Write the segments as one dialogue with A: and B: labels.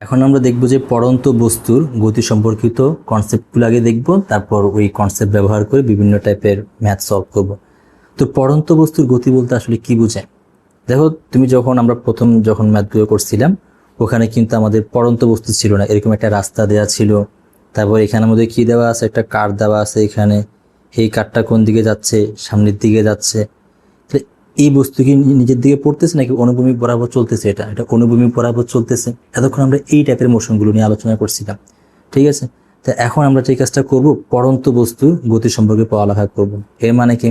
A: এখন আমরা দেখব যে পড়ন্ত বস্তুর গতি সম্পর্কিত কনসেপ্টগুলো আগে দেখব, তারপর ওই কনসেপ্ট ব্যবহার করে বিভিন্ন টাইপের ম্যাথ সলভ করব। তো পড়ন্ত বস্তুর গতি বলতে আসলে কি বোঝায়? দেখো, তুমি আমরা যখন ম্যাথগুলো করছিলাম, ওখানে কিন্তু আমাদের পড়ন্ত বস্তু ছিল না, এরকম একটা রাস্তা দেওয়া ছিল। তারপর এখানের মধ্যে কি দেওয়া আছে, একটা কার দেওয়া আছে। এখানে এই কারটা কোন দিকে যাচ্ছে? সামনের দিকে যাচ্ছে। তাহলে এই বস্তু কি নিজের দিকে পড়তেছে নাকি অনুভূমিক বরাবর চলতেছে? এটা এটা অনুভূমিক বরাবর চলতেছে। এতক্ষণ আমরা এই টাইপের মোশনগুলো নিয়ে আলোচনা করছিলাম, ঠিক আছে? তো এখন আমরা যে কাজটা করব, পড়ন্ত বস্তুর গতি সম্পর্কে পড়ালেখা করব। এর মানে কি?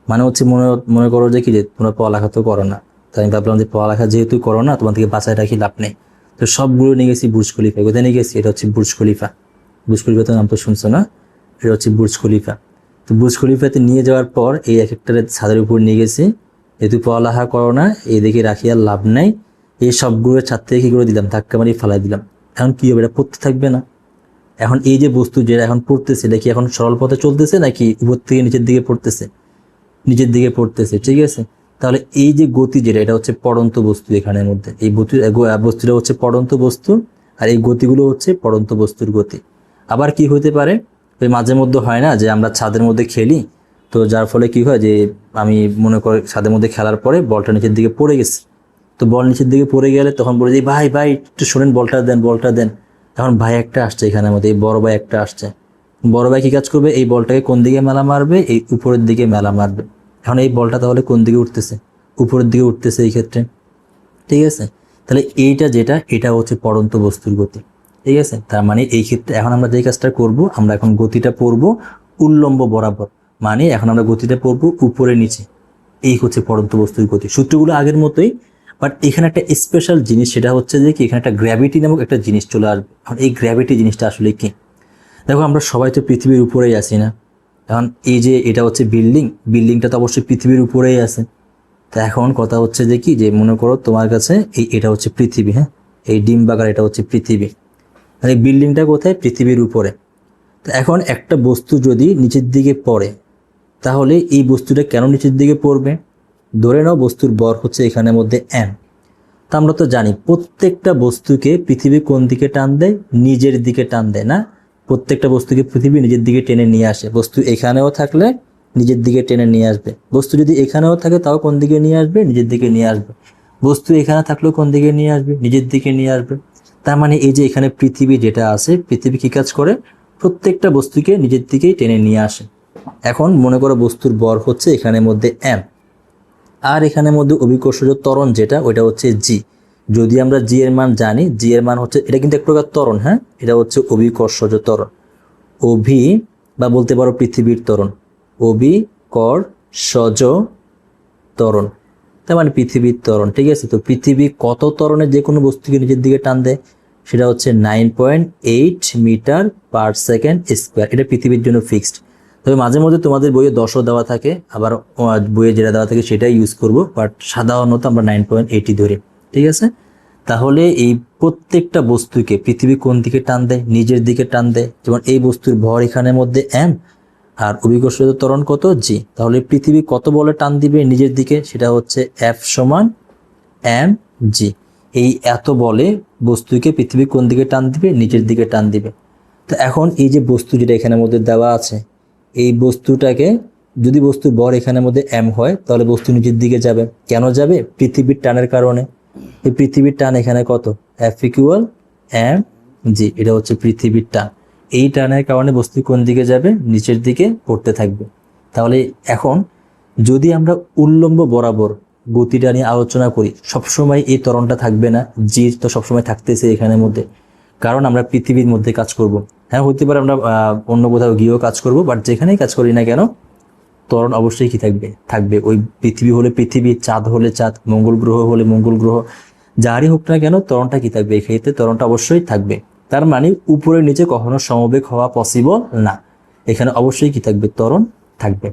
A: মানে হচ্ছে মনে মনে করো যে কি, যে তোমরা পড়ালেখা তো করো না, তাই আমি ভাবলাম যে পড়ালেখা যেহেতু করো না, তোমার থেকে বাঁচায় রাখি লাভ নেই। তো সবগুলো নিয়ে গেছি বুর্জ খলিফা। কোথায় নিয়ে গেছি? এটা হচ্ছে বুর্জ খলিফা। বুর্জ খলিফা তো নাম তো শুনছো না? এটা হচ্ছে বুর্জ খলিফা। তো বুর্জ খলিফাতে নিয়ে যাওয়ার পর এই এক একটা ছাদের উপর নিয়ে গেছি। যেহেতু পড়ালেখা করো না, এদিকে রাখি আর লাভ নাই। এই সবগুলো ছাদ থেকে কি করে দিলাম? ধাক্কা মারি ফালাই দিলাম। এখন কি হবে? এটা পড়তে থাকবে না? এখন এই যে বস্তু যেটা এখন পড়তেছে, এটা কি এখন সরল পথে চলতেছে নাকি উপর থেকে নিচের দিকে পড়তেছে? নিচের দিকে পড়তেছে, ঠিক আছে? তাহলে এই যে গতি যেটা, এটা হচ্ছে পড়ন্ত বস্তু। এখানের মধ্যে এই বস্তুটা হচ্ছে পড়ন্ত বস্তু, আর এই গতিগুলো হচ্ছে পড়ন্ত বস্তুর গতি। আবার কি হতে পারে, ওই মাঝে মধ্যে হয় না যে আমরা ছাদের মধ্যে খেলি, তো যার ফলে কি হয় যে আমি মনে করি ছাদের মধ্যে খেলার পরে বলটা নিচের দিকে পড়ে গেছে। তো বল নিচের দিকে পড়ে গেলে তখন বলে যে ভাই ভাই একটু শোনেন, বলটা দেন, বলটা দেন। এখন ভাই একটা আসছে এখানের মধ্যে, এই বড় ভাই একটা আসছে। বড় ভাই কি কাজ করবে? এই বলটাকে কোন দিকে মেলা মারবে? এই উপরের দিকে মেলা মারবে। এখন এই বলটা তাহলে কোন দিকে উঠতেছে? উপরের দিকে উঠতেছে এই ক্ষেত্রে, ঠিক আছে? তাহলে এইটা যেটা, এটা হচ্ছে পড়ন্ত বস্তুর গতি, ঠিক আছে? তার মানে এই ক্ষেত্রে এখন আমরা যে কাজটা করব, আমরা এখন গতিটা পড়ব উল্লম্ব বরাবর। মানে এখন আমরা গতিটা পড়ব উপরে নিচে। এই হচ্ছে পড়ন্ত বস্তুর গতি। সূত্রগুলো আগের মতোই, বাট এখানে একটা স্পেশাল জিনিস, সেটা হচ্ছে যে কি, এখানে একটা গ্র্যাভিটি নামক একটা জিনিস চলে আসবে। এখন এই গ্র্যাভিটি জিনিসটা আসলে কি? দেখো, আমরা সবাই তো পৃথিবীর উপরেই আছি না? এখন এই যে এটা হচ্ছে বিল্ডিং, বিল্ডিংটা তো অবশ্যই পৃথিবীর উপরেই আছে। তা এখন কথা হচ্ছে যে কি, যে মনে করো তোমার কাছে এটা হচ্ছে পৃথিবী, হ্যাঁ? এই ডিম বাগার এটা হচ্ছে পৃথিবী, আর এই বিল্ডিংটা কোথায়? পৃথিবীর উপরে। তো এখন একটা বস্তু যদি নিচের দিকে পড়ে, তাহলে এই বস্তুটা কেন নিচের দিকে পড়বে? ধরে নাও বস্তুর ভর হচ্ছে এখানের মধ্যে m। তা আমরা তো জানি প্রত্যেকটা বস্তুকে পৃথিবী কোন দিকে টান দেয়? নিজের দিকে টান দেয় না? প্রত্যেকটা বস্তুকে পৃথিবী নিজের দিকে টেনে নিয়ে আসে। বস্তু এখানেও থাকলে নিজের দিকে টেনে নিয়ে আসবে, বস্তু যদি এখানেও থাকে তাও কোন দিকে নিয়ে আসবে? নিজের দিকে নিয়ে আসবে। বস্তু এখানে থাকলেও কোন দিকে নিয়ে আসবে? নিজের দিকে নিয়ে আসবে। তার মানে এই যে এখানে পৃথিবী যেটা আছে, পৃথিবী কি কাজ করে? প্রত্যেকটা বস্তুকে নিজের দিকেই টেনে নিয়ে আসে। এখন মনে করো বস্তুর ভর হচ্ছে এখানের মধ্যে m, আর এখানের মধ্যে অভিকর্ষজ ত্বরণ যেটা, ওইটা হচ্ছে জি। যদি আমরা জি এর মান জানি, জি এর মান হচ্ছে, এটা কিন্তু এক প্রকার ত্বরণ, হ্যাঁ? এটা হচ্ছে অভিকর্ষজ ত্বরণ। অভি বা বলতে পারো পৃথিবীর ত্বরণ, অভিকর্ষজ ত্বরণ, তার মানে পৃথিবীর ত্বরণ, ঠিক আছে? তো পৃথিবী কত ত্বরণে যে কোনো বস্তুকে নিজের দিকে টান দেয়? সেটা হচ্ছে 9.8 মিটার পার সেকেন্ড স্কোয়ার। এটা পৃথিবীর জন্য ফিক্সড। তবে মাঝে মধ্যে তোমাদের বইয়ে 10ও দেওয়া থাকে, আবার বইয়ে যেটা দেওয়া থাকে সেটাই ইউজ করব, বাট সাধারণত আমরা 9.8 ধরি, ঠিক আছে? তাহলে এই প্রত্যেকটা বস্তুকে পৃথিবী কোন দিকে টান দেয়? নিজের দিকে টান দেয়। যেমন এই বস্তুর ভর এখানের মধ্যে m, আর অভিকর্ষজ ত্বরণ কত? জি। তাহলে পৃথিবী কত বলে টান দিবে নিজের দিকে? সেটা হচ্ছে F সমান mg। এই এত বলে বস্তুকে পৃথিবী কোন দিকে টান দিবে? নিজের দিকে টান দিবে। তো এখন এই যে বস্তু যেটা এখানের মধ্যে দেওয়া আছে, এই বস্তুটাকে, যদি বস্তুর ভর এখানের মধ্যে m হয়, তাহলে বস্তু নিজের দিকে যাবে। কেন যাবে? পৃথিবীর টানের কারণে। এই পৃথিবীর টান এখানে কত? F equal mg। এটা হচ্ছে পৃথিবীর টান। এই টানের কারণে বস্তু কোন দিকে যাবে? নিচের দিকে পড়তে থাকবে। তাহলে এখন যদি আমরা উল্লম্ব বরাবর গতিটা নিয়ে আলোচনা করি, সবসময় এই ত্বরণটা থাকবে না, জি তো সবসময় থাকতেছে এখানের মধ্যে, কারণ আমরা পৃথিবীর মধ্যে কাজ করব। হ্যাঁ, হতে পারে আমরা অন্য কোথাও গিয়েও কাজ করব, বাট যেখানেই কাজ করি না কেন, ত্বরণ অবশ্যই কি থাকবে? থাকবে। ওই পৃথিবী হলে পৃথিবী, চাঁদ হলে চাঁদ, মঙ্গল গ্রহ হলে মঙ্গল গ্রহ, যারই হোক না কেন ত্বরণটা কি থাকবে? এই ক্ষেত্রে ত্বরণটা অবশ্যই থাকবে। তার মানে উপরে নিচে কখনো সমবেগ হওয়া পসিবল না, এখানে অবশ্যই কি থাকবে? ত্বরণ থাকবে,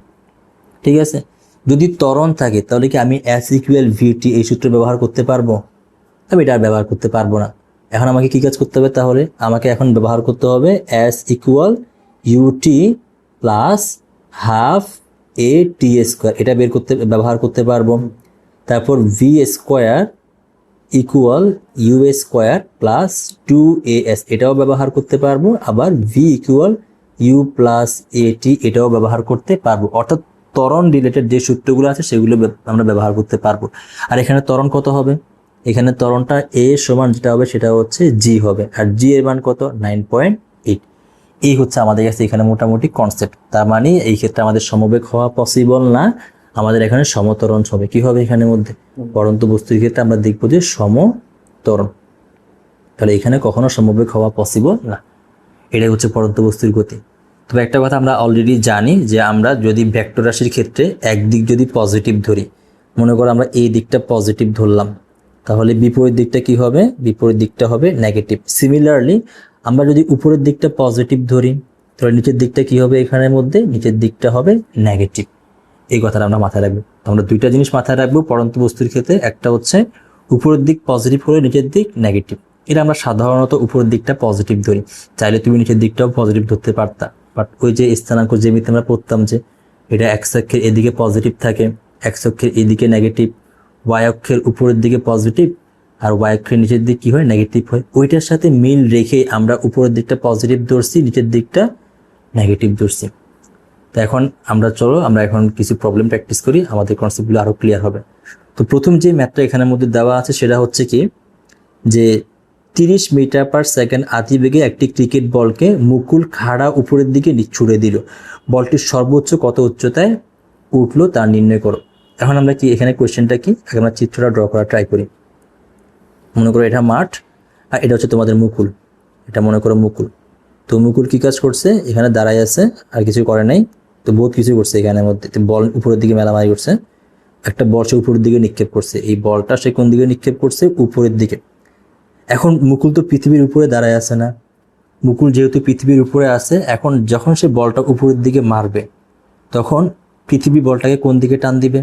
A: ঠিক আছে? যদি ত্বরণ থাকে তাহলে কি আমি S ইকুয়াল VT এই সূত্র ব্যবহার করতে পারবো? আমি এটা আর ব্যবহার করতে পারবো না। এখন আমাকে কি কাজ করতে হবে? তাহলে আমাকে এখন ব্যবহার করতে হবে S equal UT plus half AT square. এটা ব্যবহার করতে পারবো। তারপর V square equal u square plus 2as এটাও ব্যবহার করতে পারবো, আবার ভি ইকুয়াল ইউ প্লাস এটি এটাও ব্যবহার করতে পারবো। অর্থাৎ ত্বরণ রিলেটেড যে সূত্রগুলো আছে সেগুলো আমরা ব্যবহার করতে পারবো। আর এখানে ত্বরণ কত হবে? এখানে ত্বরণটা এ সমান যেটা হবে সেটা হচ্ছে জি হবে, আর জি এর মান কত? 9.8। এই হচ্ছে আমাদের কাছে এখানে মোটামুটি কনসেপ্ট। তার মানে এই ক্ষেত্রে আমাদের সমবেগ হওয়া পসিবল না, আমাদের এখানে সমত্বরণ হবে। কি হবে এখানের মধ্যে? পরন্ত বস্তুর ক্ষেত্রে আমরা দেখবো যে সমত্বরণ। তাহলে এখানে কখনো সমবেগ হওয়া পসিবল না। এটাই হচ্ছে পরন্ত বস্তুর গতি। তবে একটা কথা আমরা অলরেডি জানি যে আমরা যদি ভেক্টর রাশির ক্ষেত্রে একদিক যদি পজিটিভ ধরি, মনে করো আমরা এই দিকটা পজিটিভ ধরলাম, তাহলে বিপরীত দিকটা কি হবে? বিপরীত দিকটা হবে নেগেটিভ। সিমিলারলি আমরা যদি উপরের দিকটা পজিটিভ ধরি, তাহলে নিচের দিকটা কি হবে? এখানের মধ্যে নিচের দিকটা হবে নেগেটিভ। এই কথাটা আমরা মাথায় রাখবো। আমরা দুইটা জিনিস মাথায় রাখবো পরন্ত বস্তুর ক্ষেত্রে, একটা হচ্ছে উপরের দিক পজিটিভ হলে নিচের দিক নেগেটিভ। এটা আমরা সাধারণত উপরের দিকটা পজিটিভ ধরি, চাইলে তুমি নিচের দিকটাও পজিটিভ ধরতে পারতা, বাট ওই যে স্থানাঙ্ক জ্যামিতিতে আমরা পড়তাম যে এটা এক্স অক্ষের এদিকে পজিটিভ থাকে, এক্স অক্ষের এদিকে নেগেটিভ, ওয়াই অক্ষের উপরের দিকে পজিটিভ আর ওয়াই অক্ষের নিচের দিক কি হয়? নেগেটিভ হয়। ওইটার সাথে মিল রেখে আমরা উপরের দিকটা পজিটিভ ধরছি, নিচের দিকটা নেগেটিভ ধরছি। তো এখন আমরা এখন কিছু প্রবলেম প্র্যাকটিস করি, আমাদের কনসেপ্টগুলো আরো ক্লিয়ার হবে। তো প্রথম যে ম্যাথটা এখানের মধ্যে দেওয়া আছে সেটা হচ্ছে কি, যে 30 মিটার পার সেকেন্ড আতিবেগে একটি ক্রিকেট বলকে মুকুল খাড়া উপরের দিকে ছুড়ে দিল, বলটির সর্বোচ্চ কত উচ্চতায় উঠলো তা নির্ণয় করো। এখন আমরা কি এখানে কোয়েশ্চেনটা কি, আমরা চিত্রটা ড্র করা ট্রাই করি। মনে করো এটা মাঠ আর এটা হচ্ছে তোমাদের মুকুল, এটা মনে করো মুকুল। তো মুকুল কি কাজ করছে? এখানে দাঁড়ায় আছে, আর কিছু করে নাই। তো বহুত কিছু করছে এখানের মধ্যে। বল উপরের দিকে মেলামারি করছে, একটা বল সে উপরের দিকে নিক্ষেপ করছে। এই বলটা সে কোন দিকে নিক্ষেপ করছে? উপরের দিকে। এখন মুকুল তো পৃথিবীর উপরে দাঁড়ায় আছে না, মুকুল যেহেতু পৃথিবীর উপরে আছে, এখন যখন সে বলটা উপরের দিকে মারবে তখন পৃথিবী বলটাকে কোন দিকে টান দিবে?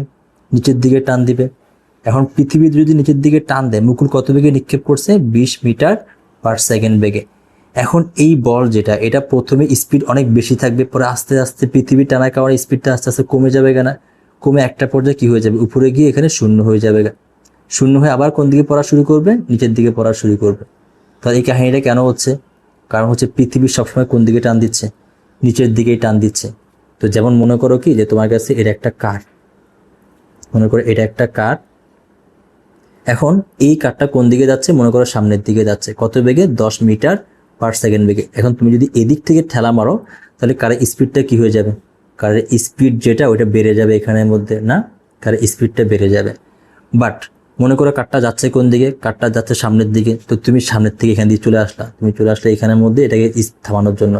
A: নিচের দিকে টান দিবে। এখন পৃথিবী যদি নিচের দিকে টান দেয়, মুকুল কত বেগে নিক্ষেপ করছে? 20 মিটার পার সেকেন্ড বেগে। এখন এই বল যেটা, এটা প্রথমে স্পিড অনেক বেশি থাকবে, পরে আস্তে আস্তে পৃথিবী টানার কারণে স্পিডটা আস্তে আস্তে কমে যাবে না, কমে একটা পর্যায়ে কি হয়ে যাবে? উপরে গিয়ে এখানে শূন্য হয়ে যাবে। শূন্য হয়ে আবার কোন দিকে পড়া শুরু করবে? নিচের দিকে পড়া শুরু করবে। তাহলে এই কাহিনীটা কেন হচ্ছে? কারণ হচ্ছে পৃথিবী সবসময় কোন দিকে টান দিচ্ছে? নিচের দিকেই টান দিচ্ছে। তো যেমন মনে করো কি, যে তোমার কাছে এটা একটা কাঠ, মনে করো এটা একটা কাঠ। এখন এই কাঠটা কোন দিকে যাচ্ছে? মনে করো সামনের দিকে যাচ্ছে। কত বেগে? 10 মিটার পার সেকেন্ড বেগে। এখন তুমি যদি এদিক থেকে ঠেলা মারো, তাহলে কারের স্পিডটা কি হয়ে যাবে? কারের স্পিড যেটা ওইটা বেড়ে যাবে এখানের মধ্যে, না, কারের স্পিডটা বেড়ে যাবে। বাট মনে করো কাঠটা যাচ্ছে কোন দিকে? কাঠটা যাচ্ছে সামনের দিকে। তো তুমি সামনের থেকে এখান দিয়ে চলে আসলা, তুমি চলে আসলে এখানের মধ্যে এটাকে থামানোর জন্য।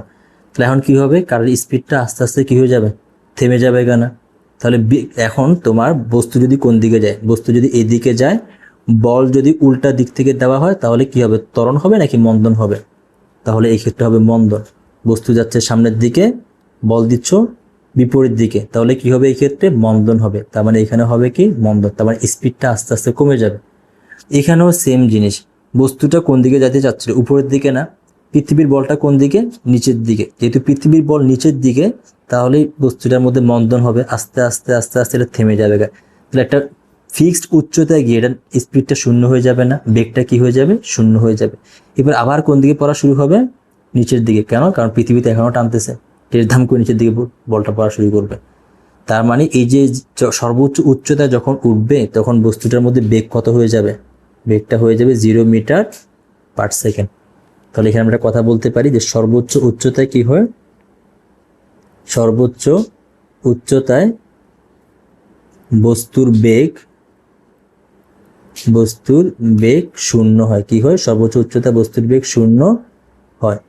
A: তাহলে এখন কি হবে? কারের স্পিডটা আস্তে আস্তে কি হয়ে যাবে? থেমে যাবে না। তাহলে এখন তোমার বস্তু যদি কোন দিকে যায়? বস্তু যদি এদিকে যায়, বল যদি উল্টা দিক থেকে দেওয়া হয় তাহলে কি হবে? ত্বরণ হবে নাকি মন্দন হবে? তাহলে এই ক্ষেত্রে হবে মন্দন। বস্তু যাচ্ছে সামনের দিকে, বল দিচ্ছ বিপরীত দিকে, তাহলে কি হবে? এই ক্ষেত্রে মন্দন হবে। তার মানে এখানে হবে কি? মন্দন। তার মানে স্পিডটা আস্তে আস্তে কমে যাবে। এখানেও সেম জিনিস, বস্তুটা কোন দিকে যেতে চাচ্ছিল? উপরের দিকে না। পৃথিবীর বলটা কোন দিকে? নিচের দিকে। যেহেতু পৃথিবীর বল নিচের দিকে, তাহলে বস্তুটার মধ্যে মন্দন হবে, আস্তে আস্তে আস্তে আস্তে এটা থেমে যাবে। তাহলে একটা ফিক্সড উচ্চতায় গিয়ে এটা স্পিডটা শূন্য হয়ে যাবে না, বেগটা কি হয়ে যাবে? শূন্য হয়ে যাবে। এবার আবার কোন দিকে পড়া শুরু হবে? নিচের দিকে। কেন? কারণ পৃথিবীতে এখনও টানতেছে, এর ধাম করে নিচের দিকে বলটা পড়া শুরু করবে। তার মানে এই যে সর্বোচ্চ উচ্চতা যখন উঠবে, তখন বস্তুটার মধ্যে বেগ কত হয়ে যাবে? বেগটা হয়ে যাবে 0 মিটার পার সেকেন্ড। তাহলে এখানে আমরা কথা বলতে পারি যে সর্বোচ্চ উচ্চতায় কি হয়? সর্বোচ্চ উচ্চতায় বস্তুর বেগ শূন্য হয়। কি হয়? সর্বোচ্চ উচ্চতায় বস্তুর বেগ শূন্য হয়।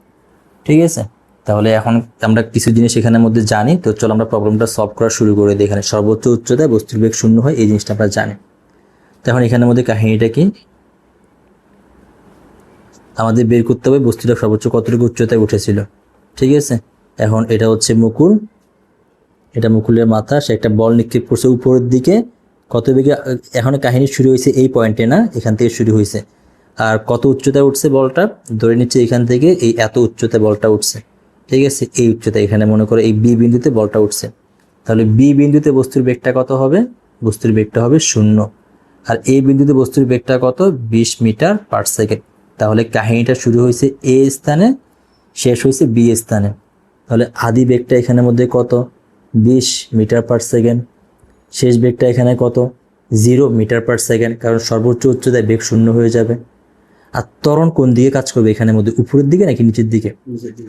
A: ঠিক আছে, তাহলে এখন আমরা কিছু জিনিস এখানের মধ্যে জানি। তো চলো আমরা প্রবলেমটা সলভ করা শুরু করে দিই। এখানে সর্বোচ্চ উচ্চতায় বস্তুর বেগ শূন্য হয়, এই জিনিসটা আমরা জানি। তো এখন এখানের মধ্যে কাহিনীটা কি, আমাদের বের করতে হবে বস্তুটা সর্বোচ্চ কতটুকু উচ্চতায় উঠেছিল। ঠিক আছে, এখন এটা হচ্ছে মুকুল, এটা মুকুলের মাথা, সে একটা বল নিক্ষেপ করছে উপরের দিকে। কত বেগে? এখন কাহিনী শুরু হয়েছে এই পয়েন্টে না, এখান থেকে শুরু হয়েছে। আর কত উচ্চতায় উঠছে বলটা? ধরে নিচ্ছে এখান থেকে এই এত উচ্চতায় বলটা উঠছে। ঠিক আছে, এই উচ্চতা, এখানে মনে করো এই বি বিন্দুতে বলটা উঠছে। তাহলে বি বিন্দুতে বস্তুর বেগটা কত হবে? বস্তুর বেগটা হবে 0। আর এই বিন্দুতে বস্তুর বেগটা কত, 20 মিটার পার সেকেন্ড। তাহলে কাহিনীটা শুরু হয়েছে এ স্থানে, শেষ হয়েছে বি স্থানে। তাহলে আদি বেগটা এখানের মধ্যে কত, 20 মিটার পার সেকেন্ড। শেষ বেগটা এখানে কত, 0 মিটার পার সেকেন্ড, কারণ সর্বোচ্চ উচ্চতায় বেগ শূন্য হয়ে যাবে। আর ত্বরণ কোন দিকে কাজ করবে এখানের মধ্যে, উপরের দিকে নাকি নিচের দিকে?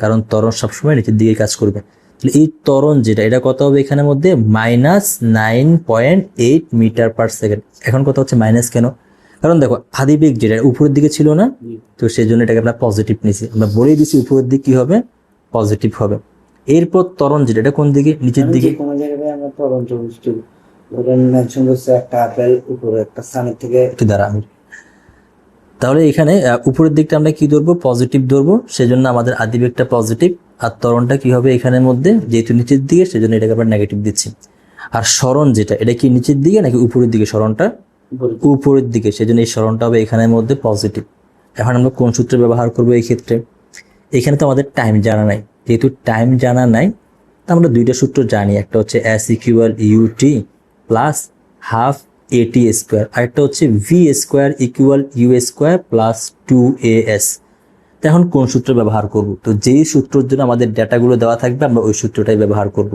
A: কারণ ত্বরণ সবসময় নিচের দিকে কাজ করবে। তাহলে এই ত্বরণ যেটা, এটা কত হবে এখানের মধ্যে, -9.8 মিটার পার সেকেন্ড। এখন কথা হচ্ছে মাইনাস কেন? কারণ দেখো আদি বেগ যেটা উপরের দিকে ছিল না, তো সেই জন্য এটাকে আমরা পজিটিভ নিয়েছি। আমরা বলেই দিচ্ছি উপরের দিক কি হবে, পজিটিভ হবে। এরপর ত্বরণ যেটা, এটা কোন দিকে, নিচের দিকে।
B: কোনো জায়গায় আমরা ত্বরণ বস্তু ধরেন মেনশন করছে একটা আপেল উপরে একটা সানের থেকে
A: একটু দ্বারা আমি, তাহলে এখানে উপরের দিকটা আমরা কি ধরবো, পজিটিভ ধরবো। সেজন্য আমাদের আদি বেগটা পজিটিভ, আর ত্বরণটা কি হবে এখানের মধ্যে, যেহেতু নিচের দিকে সেজন্য এটাকে আমরা নেগেটিভ দিচ্ছি। আর সরণ যেটা, এটা কি নিচের দিকে নাকি উপরের দিকে? সরণটা উপরের দিকে, সেজন্য এই সরণটা হবে এখানের মধ্যে পজিটিভ। এখন আমরা কোন সূত্র ব্যবহার করবো এই ক্ষেত্রে? এখানে তো আমাদের টাইম জানা নাই, যেহেতু টাইম জানা নাই তা আমরা দুইটা সূত্র জানি। একটা হচ্ছে S = UT plus half AT square, আরেকটা হচ্ছে V square = U square plus 2AS। তো এখন কোন সূত্র ব্যবহার করব? তো যেই সূত্রের জন্য আমাদের ডেটাগুলো দেওয়া থাকবে আমরা ওই সূত্রটাই ব্যবহার করব।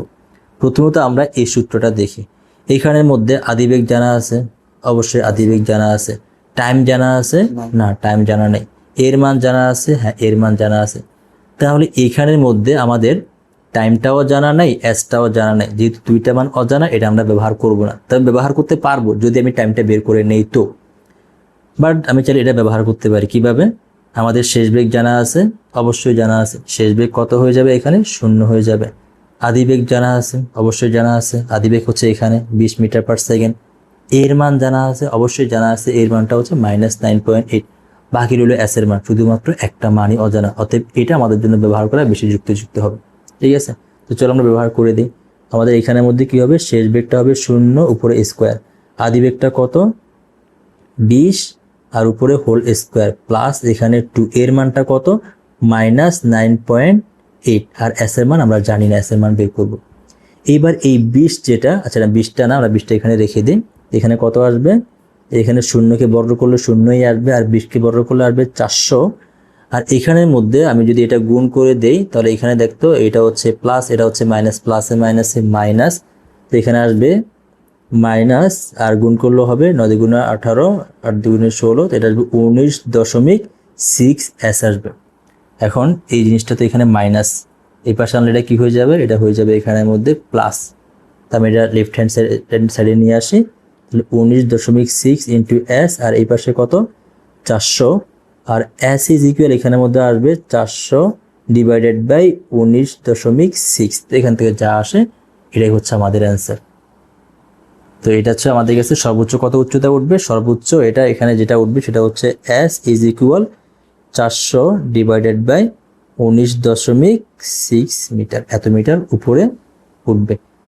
A: প্রথমত আমরা এই সূত্রটা দেখি। এইখানের মধ্যে আদিবেগ জানা আছে, অবশ্যই আদিবেগ জানা আছে। টাইম জানা আছে না, টাইম জানা নেই। এর মান জানা আছে, হ্যাঁ এর মান জানা আছে। তাহলে এইখানের মধ্যে আমাদের টাইমটাও জানা নাই, এসটাও জানা নাই। যেহেতু দুইটা মান অজানা, এটা আমরা ব্যবহার করব না। তবে ব্যবহার করতে পারবো যদি আমি টাইমটা বের করে নেই তো। বাট আমি চাইলে এটা ব্যবহার করতে পারি কিভাবে? আমাদের শেষ বেগ জানা আছে, অবশ্যই জানা আছে। শেষ বেগ কত হয়ে যাবে এখানে, 0 হয়ে যাবে। আদি বেগ জানা আছে, অবশ্যই জানা আছে। আদি বেগ হচ্ছে এখানে 20 মিটার পার সেকেন্ড। এর মান জানা আছে, অবশ্যই জানা আছে। এর মানটা হচ্ছে -9.8। বাকি রইল এস এর মান, শুধুমাত্র একটা মানই অজানা। অতএব এটা আমাদের জন্য ব্যবহার করা বেশি যুক্তিযুক্ত হবে। ঠিক আছে, তো চলো আমরা ব্যবহার করে দিই। আমাদের এখানের মধ্যে কি হবে, শেষ বেগটা হবে 0 উপরে স্কোয়ার। আদি বেগটা কত, 20 আর উপরে হোল স্কোয়ার প্লাস এখানে 2। এর মানটা কত, -9.8। আর এস এর মান আমরা জানি না, এস এর মান বের করব। এইবার এই 20 যেটা, আচ্ছা না 20টা না, আমরা 20টা এখানে রেখে দিই। এখানে কত আসবে, এখানে 0কে বর্গ করলে 0ই আসবে, আর 20কে বর্গ করলে আসবে 400। আর এখানের মধ্যে আমি যদি এটা গুণ করে দেই, তাহলে এখানে দেখতো এটা হচ্ছে প্লাস, এটা হচ্ছে মাইনাস, প্লাসে মাইনাসে মাইনাস। তো এখানে আসবে মাইনাস, আর গুণ করলেও হবে 9 × 18 8 × 16, তো এটা আসবে 19.6 S আসবে। এখন এই জিনিসটা তো এখানে মাইনাস, এই পাশে আনলে এটা কি হয়ে যাবে, এটা হয়ে যাবে এখানের মধ্যে প্লাস। তো আমি এটা লেফট হ্যান্ড সাইডে নিয়ে আসি। তাহলে 19.6 ইন্টু S, আর এই পাশে কত, 400। আর S = এখানের মধ্যে আসবে 400 / 19.6। এখান থেকে যা আসে এটাই হচ্ছে আমাদের অ্যান্সার। তো এটা হচ্ছে আমাদের কাছে সর্বোচ্চ কত উচ্চতা উঠবে, সর্বোচ্চ এটা এখানে যেটা উঠবে সেটা হচ্ছে S = 400 / 19.6 মিটার, এত মিটার উপরে উঠবে।